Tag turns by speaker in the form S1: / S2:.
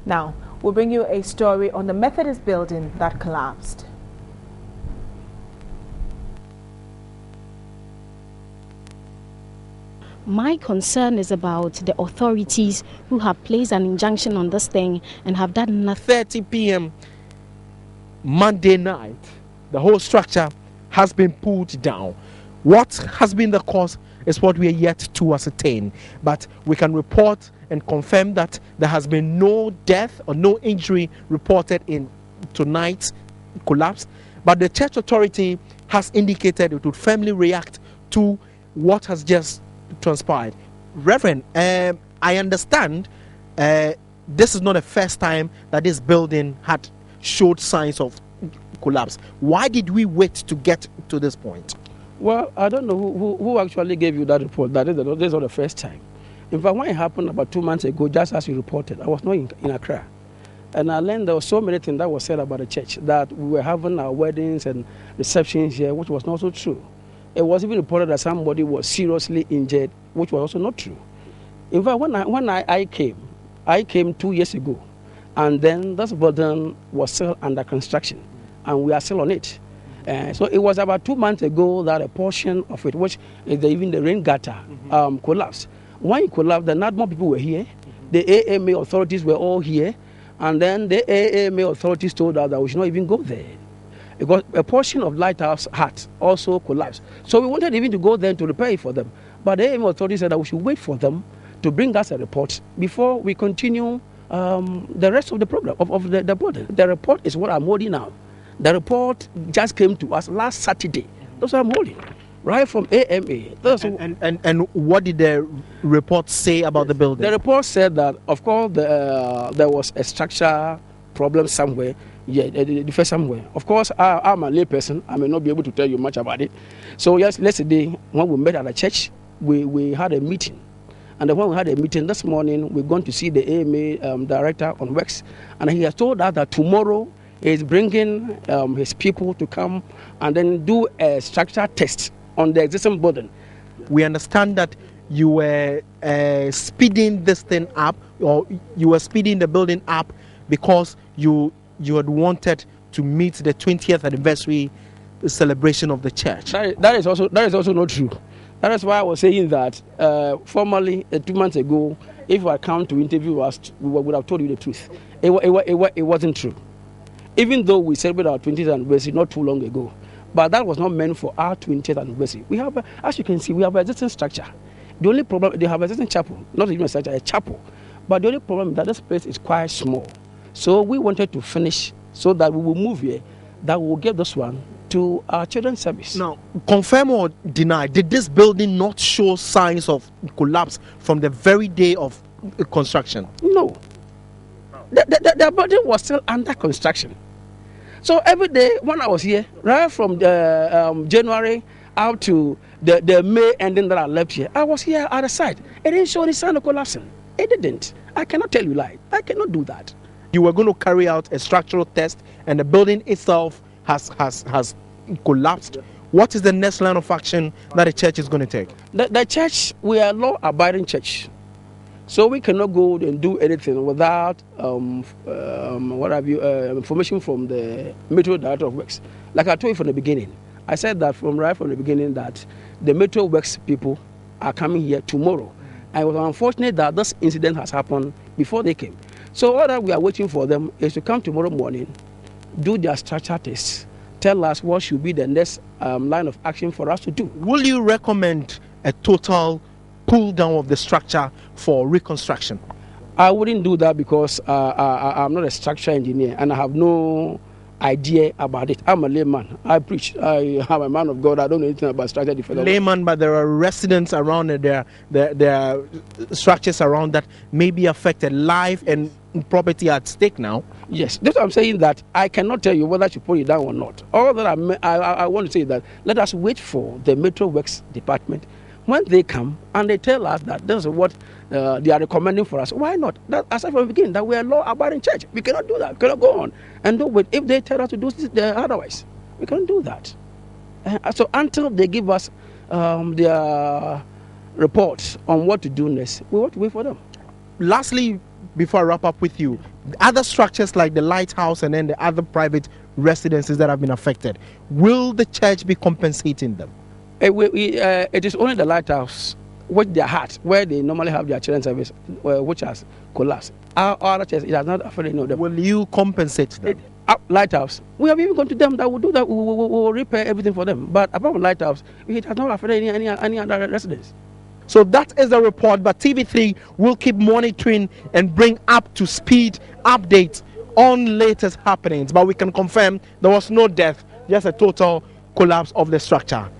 S1: Now, we'll bring you a story on the Methodist building that collapsed.
S2: My concern is about the authorities who have placed an injunction on this thing and have done nothing.
S3: 30 p.m. Monday night, the whole structure has been pulled down. What has been the cause is what we are yet to ascertain. But we can report and confirm that there has been no death or no injury reported in tonight's collapse. But the church authority has indicated it would firmly react to what has just transpired. Reverend, I understand this is not the first time that this building had showed signs of collapse. Why did we wait to get to this point?
S4: Well, I don't know who actually gave you that report. This is not the first time. In fact, when it happened about 2 months ago, just as you reported, I was not in Accra. And I learned there were so many things that were said about the church, that we were having our weddings and receptions here, which was not so true. It was even reported that somebody was seriously injured, which was also not true. In fact, when I came 2 years ago, and then this building was still under construction, and we are still on it. So it was about 2 months ago that a portion of it, which is even the rain gutter, collapsed. When it collapsed, then not more people were here. The AMA authorities were all here, and then the AMA authorities told us that we should not even go there, because a portion of Lighthouse Hut also collapsed. So we wanted even to go there to repair it for them. But the AMA authorities said that we should wait for them to bring us a report before we continue the rest of the program, of the building. The report is what I'm holding now. The report just came to us last Saturday. That's what I'm holding, right from AMA.
S3: And what did the report say about the building?
S4: The report said that, of course, there was a structure problem somewhere. Yeah, the first somewhere. Of course, I'm a lay person. I may not be able to tell you much about it. So yes, yesterday when we met at the church, we had a meeting. And then when we had a meeting this morning, we're going to see the AMA director on Works. And he has told us that tomorrow he's bringing his people to come and then do a structure test on the existing building.
S3: We understand that you were speeding this thing up, or you were speeding the building up because you had wanted to meet the 20th anniversary celebration of the church.
S4: That is also not true. That is why I was saying that formally 2 months ago, if I come to interview us, we would have told you the truth. It wasn't true. Even though we celebrated our 20th anniversary not too long ago, but that was not meant for our 20th anniversary. We have, as you can see, we have an existing structure. The only problem, they have an existing chapel, not even a structure, a chapel. But the only problem is that this place is quite small. So we wanted to finish so that we will move here, that we will give this one to our children's service.
S3: Now, confirm or deny, did this building not show signs of collapse from the very day of construction?
S4: No. The building was still under construction. So every day when I was here, right from the, January out to the May ending that I left here, I was here at the site. It didn't show any sign of collapsing. It didn't. I cannot tell you lie. I cannot do that.
S3: You were going to carry out a structural test and the building itself has collapsed. What is the next line of action that the church is going to take?
S4: The church, we are a law-abiding church. So we cannot go and do anything without information from the Metro Director of Works. Like I told you from the beginning, I said that right from the beginning that the Metro Works people are coming here tomorrow. And it was unfortunate that this incident has happened before they came. So all that we are waiting for them is to come tomorrow morning, do their structure tests, tell us what should be the next line of action for us to do.
S3: Will you recommend a total pull down of the structure for reconstruction?
S4: I wouldn't do that because I'm not a structural engineer and I have no idea about it. I'm a layman. I preach. I am a man of God. I don't know anything about structure development.
S3: Layman, but there are residents around it. There are structures around that may be affected. Life and property at stake now.
S4: Yes, that's what I'm saying, that I cannot tell you whether to put it down or not. All that I want to say is that let us wait for the Metro Works Department. When they come and they tell us that this is what they are recommending for us, why not? That, aside from the beginning, that we are law-abiding church. We cannot do that. We cannot go on and do it. If they tell us to do this otherwise, we can't do that. So until they give us their report on what to do next, we want to wait for them.
S3: Lastly, before I wrap up with you, other structures like the lighthouse and then the other private residences that have been affected, will the church be compensating them?
S4: It is only the lighthouse, which they had, where they normally have their children's service, which has collapsed. Our other church, it has not affected them.
S3: Will you compensate them?
S4: Lighthouse, we have even gone to them that will do that. We will repair everything for them. But apart from lighthouse, it has not affected any other residents.
S3: So that is the report, but TV3 will keep monitoring and bring up to speed updates on latest happenings. But we can confirm there was no death, just a total collapse of the structure.